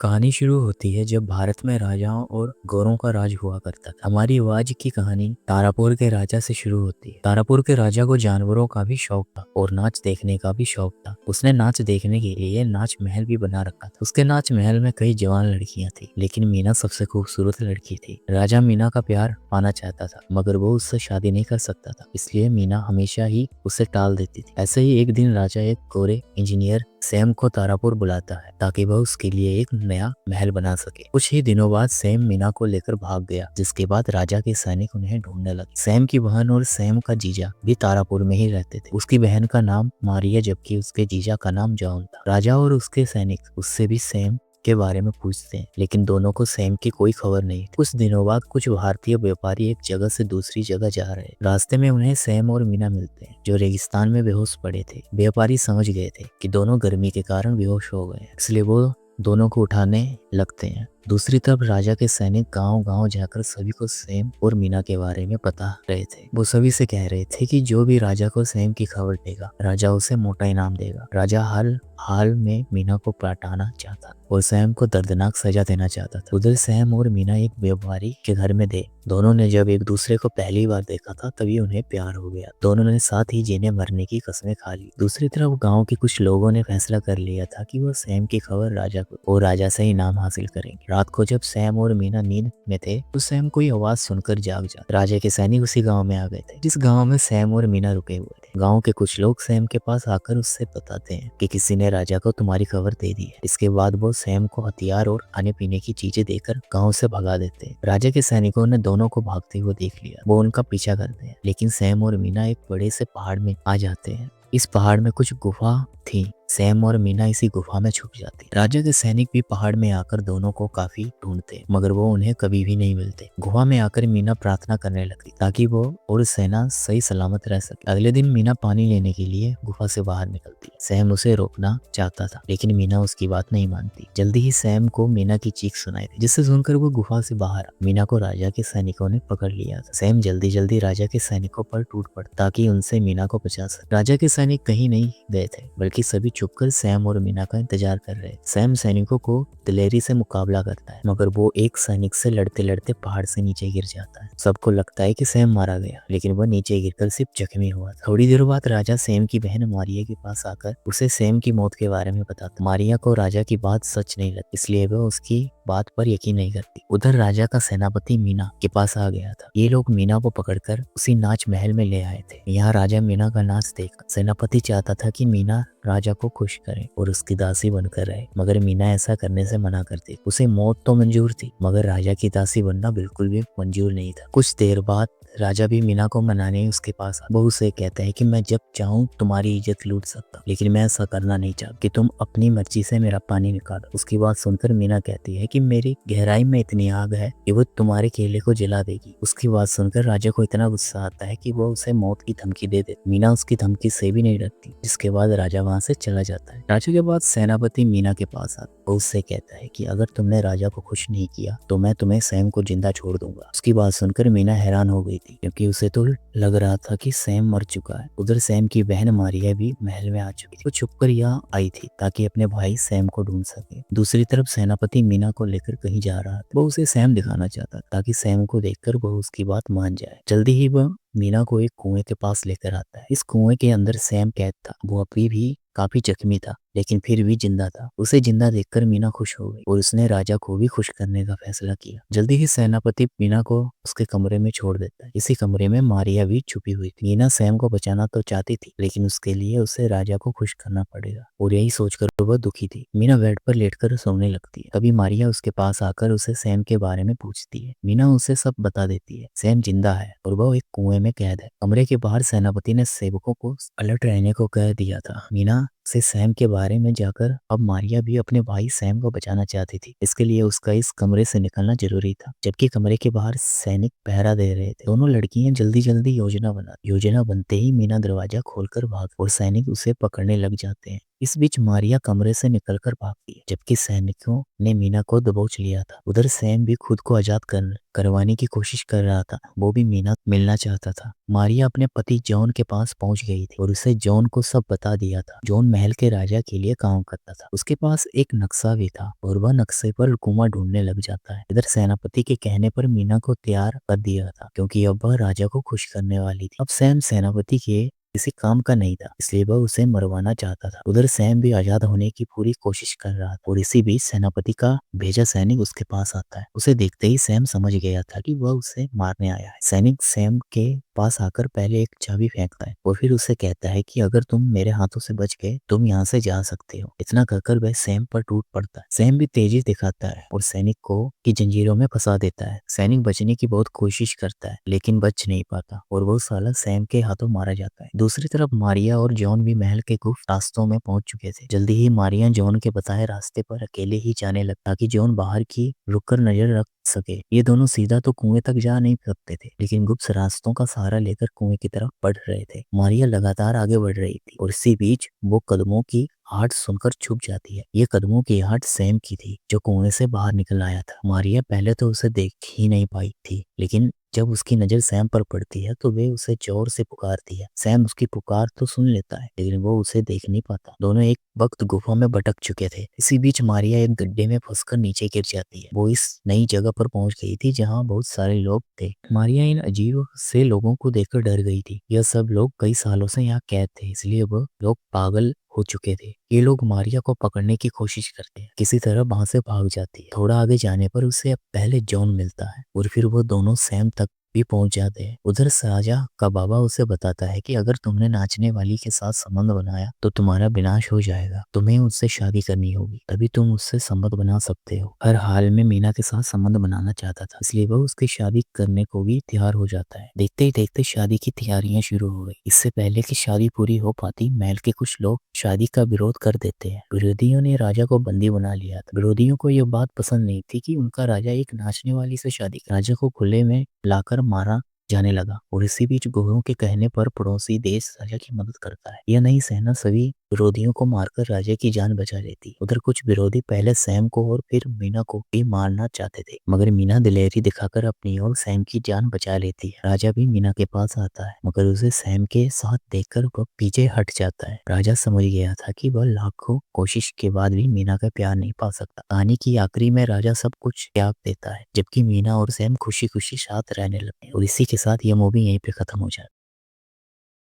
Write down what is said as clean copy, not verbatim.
कहानी शुरू होती है जब भारत में राजाओं और गौरों का राज हुआ करता था। हमारी आज की कहानी तारापुर के राजा से शुरू होती है। तारापुर के राजा को जानवरों का भी शौक था और नाच देखने का भी शौक था। उसने नाच देखने के लिए नाच महल भी बना रखा था। उसके नाच महल में कई जवान लड़कियां थी, लेकिन मीना सबसे खूबसूरत लड़की थी। राजा मीना का प्यार पाना चाहता था, मगर वो उससे शादी नहीं कर सकता था, इसलिए मीना हमेशा ही उसे टाल देती थी। ऐसे ही एक दिन राजा एक गोरे इंजीनियर सैम को तारापुर बुलाता है ताकि वह उसके लिए एक नया महल बना सके। कुछ ही दिनों बाद सैम मीना को लेकर भाग गया, जिसके बाद राजा के सैनिक उन्हें ढूंढने लगे। सैम की बहन और सैम का जीजा भी तारापुर में ही रहते थे। उसकी बहन का नाम मारिया, जबकि उसके जीजा का नाम जॉन था। राजा और उसके सैनिक उससे भी सैम के बारे में पूछते हैं, लेकिन दोनों को सैम की कोई खबर नहीं थी। कुछ दिनों बाद कुछ भारतीय व्यापारी एक जगह से दूसरी जगह जा रहे हैं। रास्ते में उन्हें सैम और मीना मिलते हैं, जो रेगिस्तान में बेहोश पड़े थे। व्यापारी समझ गए थे कि दोनों गर्मी के कारण बेहोश हो गए, इसलिए वो दोनों को उठाने लगते हैं। दूसरी तरफ राजा के सैनिक गांव-गांव जाकर सभी को सैम और मीना के बारे में बता रहे थे। वो सभी से कह रहे थे कि जो भी राजा को सैम की खबर देगा, राजा उसे मोटा इनाम देगा। राजा हाल में मीना को पटाना चाहता और सैम को दर्दनाक सजा देना चाहता था। उधर सैम और मीना एक व्यापारी के घर में थे। दोनों ने जब एक दूसरे को पहली बार देखा था, तभी उन्हें प्यार हो गया। दोनों ने साथ ही जीने मरने की कसमें खा ली। दूसरी तरफ गांव के कुछ लोगों ने फैसला कर लिया था कि वो सैम की खबर राजा को और राजा से इनाम हासिल करेंगे। रात को जब सैम और मीना नींद में थे, तो सैम कोई आवाज सुनकर जाग जाता। राजा के सैनिक उसी गांव में आ गए थे, जिस गांव में सैम और मीना रुके हुए थे। गांव के कुछ लोग सैम के पास आकर उससे बताते हैं कि किसी ने राजा को तुम्हारी खबर दे दी है। इसके बाद वो सैम को हथियार और खाने पीने की चीजें देकर गांव से भगा देते हैं। राजा के सैनिकों ने दोनों को भागते हुए देख लिया। वो उनका पीछा करते हैं, लेकिन सैम और मीना एक बड़े से पहाड़ में आ जाते हैं। इस पहाड़ में कुछ गुफा थी। सैम और मीना इसी गुफा में छुप जाती। राजा के सैनिक भी पहाड़ में आकर दोनों को काफी ढूंढते, मगर वो उन्हें कभी भी नहीं मिलते। गुफा में आकर मीना प्रार्थना करने लगती ताकि वो और सेना सही सलामत रह सके। अगले दिन मीना पानी लेने के लिए गुफा से बाहर निकलती। सैम उसे रोकना चाहता था, लेकिन मीना उसकी बात नहीं मानती। जल्दी ही सैम को मीना की चीख सुनाई दी, जिससे सुनकर वो गुफा से बाहर आ। मीना को राजा के सैनिकों ने पकड़ लिया था। सैम जल्दी जल्दी राजा के सैनिकों पर टूट पड़ा ताकि उनसे मीना को बचा सके। राजा के सैनिक कहीं नहीं गए थे, बल्कि सभी छुपकर सैम और मीना का इंतजार कर रहे। सैम सैनिकों को दिलेरी से मुकाबला करता है, मगर वो एक सैनिक से लड़ते लड़ते पहाड़ से नीचे गिर जाता है। सबको लगता है कि सैम मारा गया, लेकिन वह नीचे गिरकर सिर्फ जख्मी हुआ। थोड़ी देर बाद राजा सैम की बहन मारिया के पास आकर उसे सैम की मौत के बारे में बताता। मारिया को राजा की बात सच नहीं लगती, इसलिए वह उसकी बात पर यकीन नहीं करती। उधर राजा का सेनापति मीना के पास आ गया था। ये लोग मीना को पकड़कर उसी नाच महल में ले आए थे। यहाँ राजा मीना का नाच देखा सेनापति चाहता था कि मीना राजा को खुश करे और उसकी दासी बनकर रहे, मगर मीना ऐसा करने से मना करती। उसे मौत तो मंजूर थी, मगर राजा की दासी बनना बिल्कुल भी मंजूर नहीं था। कुछ देर बाद राजा भी मीना को मनाने उसके पास वो उसे कहता है कि मैं जब चाहूँ तुम्हारी इज्जत लूट सकता हूँ, लेकिन मैं ऐसा करना नहीं चाहता कि तुम अपनी मर्जी से मेरा पानी निकालो। उसकी बात सुनकर मीना कहती है कि मेरी गहराई में इतनी आग है कि वो तुम्हारे केले को जला देगी। उसकी बात सुनकर राजा को इतना गुस्सा आता है कि वो उसे मौत की धमकी दे देती। मीना उसकी धमकी से भी नहीं डरती, जिसके बाद राजा वहां से चला जाता है। राजा के बाद सेनापति मीना के पास आता, वो उससे कहता है कि अगर तुमने राजा को खुश नहीं किया तो मैं तुम्हें सैम को जिंदा छोड़ दूंगा। उसकी बात सुनकर मीना हैरान हो गई थी, क्योंकि उसे तो लग रहा था कि सैम मर चुका है। उधर सैम की बहन मारिया भी महल में आ चुकी थी। वो छुपकर यहाँ आई थी ताकि अपने भाई सैम को ढूंढ सके। दूसरी तरफ सेनापति मीना को लेकर कहीं जा रहा था। वो उसे सैम दिखाना चाहता ताकि सैम को देखकर वो उसकी बात मान जाए। जल्दी ही वह मीना को एक कुएं के पास लेकर आता है। इस कुएं के अंदर सैम कैद था। वो अभी भी काफी जख्मी था, लेकिन फिर भी जिंदा था। उसे जिंदा देखकर मीना खुश हो गई और उसने राजा को भी खुश करने का फैसला किया। जल्दी ही सेनापति मीना को उसके कमरे में छोड़ देता है। इसी कमरे में मारिया भी छुपी हुई थी। मीना सैम को बचाना तो चाहती थी, लेकिन उसके लिए उसे राजा को खुश करना पड़ेगा, और यही सोचकर वह दुखी थी। मीना बेड पर लेटकर सोने लगती है। तभी मारिया उसके पास आकर उसे सैम के बारे में पूछती है। मीना उसे सब बता देती है। सैम जिंदा है और वह एक कुएं में कैद है। कमरे के बाहर सेनापति ने सेवकों को अलर्ट रहने को कह दिया था। मीना से सैम के बारे में जाकर अब मारिया भी अपने भाई सैम को बचाना चाहती थी। इसके लिए उसका इस कमरे से निकलना जरूरी था। जबकि कमरे के बाहर सैनिक पहरा दे रहे थे। दोनों लड़कियां जल्दी जल्दी योजना बनते ही मीना दरवाजा खोलकर भाग और सैनिक उसे पकड़ने लग जाते हैं। इस बीच मारिया कमरे से निकलकर भागती है जबकि सैनिकों ने मीना को दबोच लिया था। उधर सैम भी खुद को आजाद करवाने की कोशिश कर रहा था। वो भी मीना मिलना चाहता था। मारिया अपने पति जॉन के पास पहुंच गई थी और उसे जॉन को सब बता दिया था। जॉन महल के राजा के लिए काम करता था। उसके पास एक नक्शा भी था और वह नक्शे पर कुआं ढूंढने लग जाता है। इधर सेनापति के कहने पर मीना को तैयार कर दिया था क्योंकि अब वह राजा को खुश करने वाली थी। अब सैम सेनापति के किसी काम का नहीं था, इसलिए वह उसे मरवाना चाहता था। उधर सैम भी आजाद होने की पूरी कोशिश कर रहा था और इसी बीच सेनापति का भेजा सैनिक उसके पास आता है। उसे देखते ही सैम समझ गया था कि वह उसे मारने आया है। सैनिक सैम के पास आकर पहले एक चाबी फेंकता है और फिर उसे कहता है कि अगर तुम मेरे हाथों से बच गए तुम यहाँ से जा सकते हो। इतना कहकर वह सैम पर टूट पड़ता है। सैम भी तेजी दिखाता है और सैनिक को की जंजीरों में फंसा देता है। सैनिक बचने की बहुत कोशिश करता है लेकिन बच नहीं पाता और वो साला सैम के हाथों मारा जाता है। दूसरी तरफ मारिया और जॉन भी महल के गुप्त रास्तों में पहुंच चुके थे। जल्दी ही मारिया जॉन के बताए रास्ते पर अकेले ही जाने लगा ताकि जॉन बाहर की रुककर नजर रख सके। ये दोनों सीधा तो कुएं तक जा नहीं सकते थे लेकिन गुप्त रास्तों का सहारा लेकर कुएं की तरफ बढ़ रहे थे। मारिया लगातार आगे बढ़ रही थी और इसी बीच वो कदमों की आहट सुनकर छुप जाती है। ये कदमों की आहट सैम की थी जो कुएं से बाहर निकल आया था। मारिया पहले तो उसे देख ही नहीं पाई थी लेकिन जब उसकी नजर सैम पर पड़ती है तो वे उसे जोर से पुकारती है। सैम उसकी पुकार तो सुन लेता है लेकिन वो उसे देख नहीं पाता। दोनों एक वक्त गुफा में भटक चुके थे। इसी बीच मारिया एक गड्ढे में फंसकर नीचे गिर जाती है। वो इस नई जगह पर पहुंच गई थी जहां बहुत सारे लोग थे। मारिया इन अजीब से लोगों को देखकर डर गई थी। यह सब लोग कई सालों से यहाँ कैद थे इसलिए वो लोग पागल हो चुके थे। ये लोग मारिया को पकड़ने की कोशिश करते हैं, किसी तरह वहां से भाग जाती है। थोड़ा आगे जाने पर उसे अब पहले जॉन मिलता है और फिर वो दोनों सैम तक भी पहुंच जाते हैं। उधर साजा का बाबा उसे बताता है कि अगर तुमने नाचने वाली के साथ संबंध बनाया तो तुम्हारा विनाश हो जाएगा। तुम्हें उससे शादी करनी होगी तभी तुम उससे संबंध बना सकते हो। हर हाल में मीना के साथ संबंध बनाना चाहता था इसलिए वह उसकी शादी करने को भी तैयार हो जाता है। देखते ही देखते शादी की तैयारियां शुरू हो गई। इससे पहले कि शादी पूरी हो पाती महल के कुछ लोग शादी का विरोध कर देते हैं। विरोधियों ने राजा को बंदी बना लिया था। विरोधियों को यह बात पसंद नहीं थी कि उनका राजा एक नाचने वाली से शादी राजा को खुले में लाकर मारा जाने लगा और इसी बीच गोरों के कहने पर पड़ोसी देश राजा की मदद करता है। यह नई सेना सभी विरोधियों को मारकर राजा की जान बचा लेती। उधर कुछ विरोधी पहले सैम को और फिर मीना को भी मारना चाहते थे मगर मीना दिलेरी दिखाकर अपनी और सैम की जान बचा लेती है। राजा भी मीना के पास आता है मगर उसे सैम के साथ देखकर वह पीछे हट जाता है। राजा समझ गया था कि वह लाखों कोशिश के बाद भी मीना का प्यार नहीं पा सकता। कहानी की आखिरी में राजा सब कुछ त्याग देता है जबकि मीना और सैम खुशी खुशी साथ रहने लगते हैं और इसी के साथ यह मूवी यहीं पे खत्म हो जाती है।